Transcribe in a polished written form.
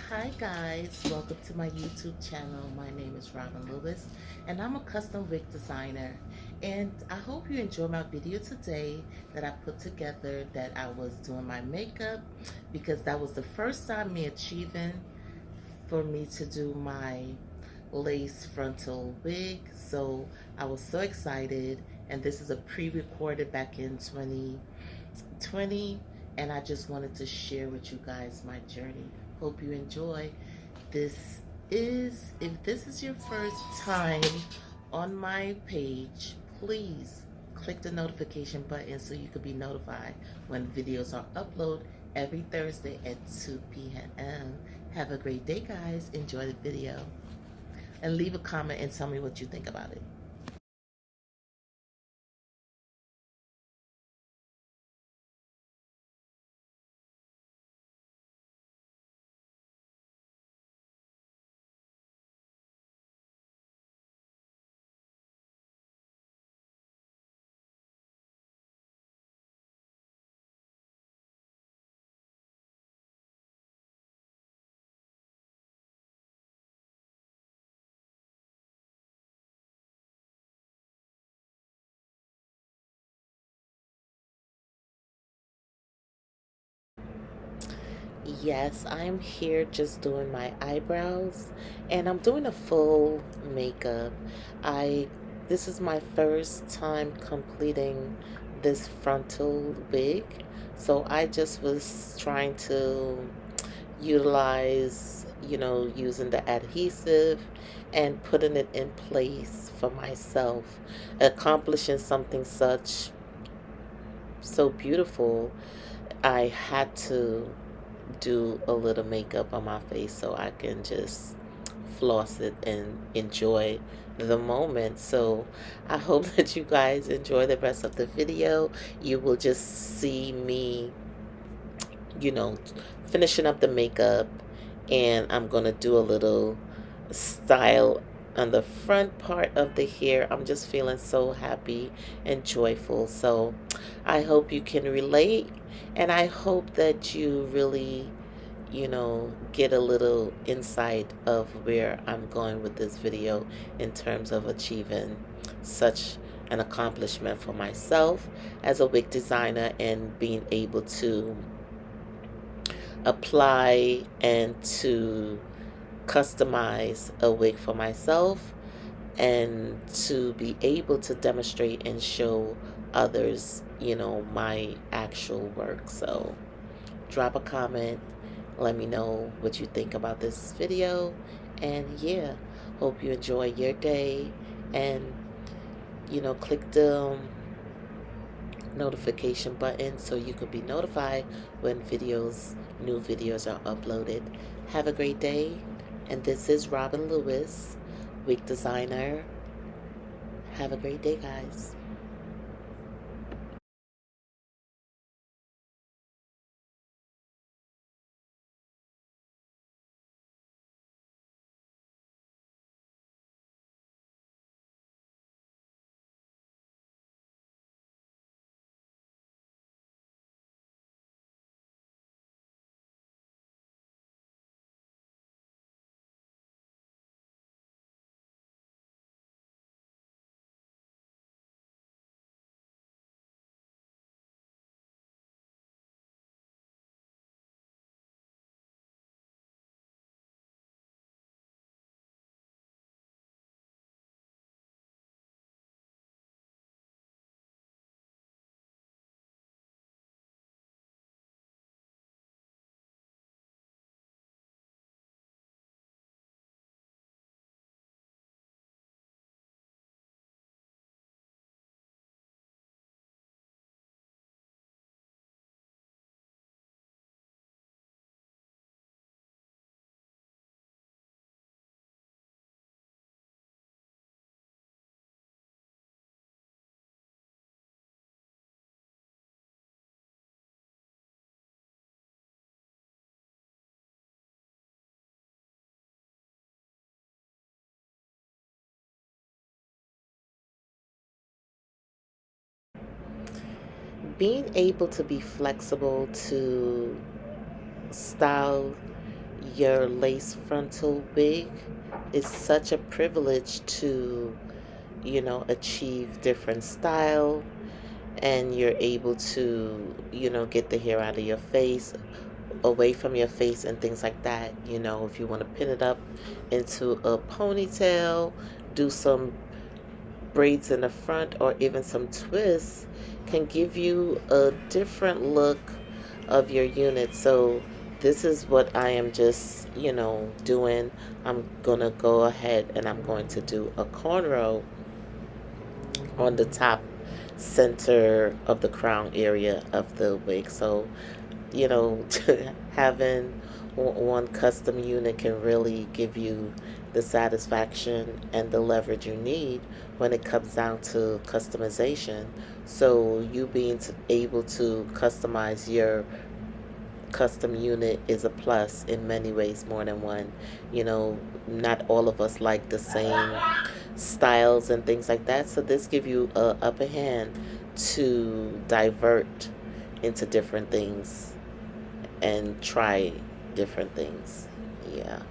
Hi guys, welcome to my YouTube channel. My name is Robin Lewis and I'm a custom wig designer. And I hope you enjoy my video today that I put together that I was doing my makeup because that was the first time me achieving for me to do my lace frontal wig. So I was so excited, and this is a pre-recorded back in 2020, and I just wanted to share with you guys my journey. Hope you enjoy. This if this is your first time on my page, please click the notification button so you can be notified when videos are uploaded every Thursday at 2 p.m. Have a great day, guys. Enjoy the video. And leave a comment and tell me what you think about it. Yes, I'm here just doing my eyebrows and I'm doing a full makeup. I This is my first time completing this frontal wig. So I just was trying to utilize, using the adhesive and putting it in place for myself, accomplishing something so beautiful. I had to do a little makeup on my face so I can just floss it and enjoy the moment. So I hope that you guys enjoy the rest of the video. You will just see me, you know, finishing up the makeup, and I'm going to do a little style on the front part of the hair. I'm just feeling so happy and joyful. So I hope you can relate, and I hope that you really, get a little insight of where I'm going with this video in terms of achieving such an accomplishment for myself as a wig designer and being able to apply and to customize a wig for myself and to be able to demonstrate and show others, my actual work. So drop a comment, let me know what you think about this video, and yeah, hope you enjoy your day, and click the notification button so you can be notified when new videos are uploaded. Have a great day, and this is Robin Lewis, wig designer. Have a great day, guys. Being able to be flexible to style your lace frontal wig. It's such a privilege to, achieve different style, and you're able to, get the hair out of your face, away from your face, and things like that. If you want to pin it up into a ponytail, do some braids in the front, or even some twists, can give you a different look of your unit. So this is what I am just, doing. I'm gonna go ahead and I'm going to do a cornrow on the top center of the crown area of the wig. So, having one custom unit can really give you the satisfaction and the leverage you need when it comes down to customization. So, you being able to customize your custom unit is a plus in many ways, more than one. Not all of us like the same styles and things like that. So this give you a upper hand to divert into different things and try different things. Yeah.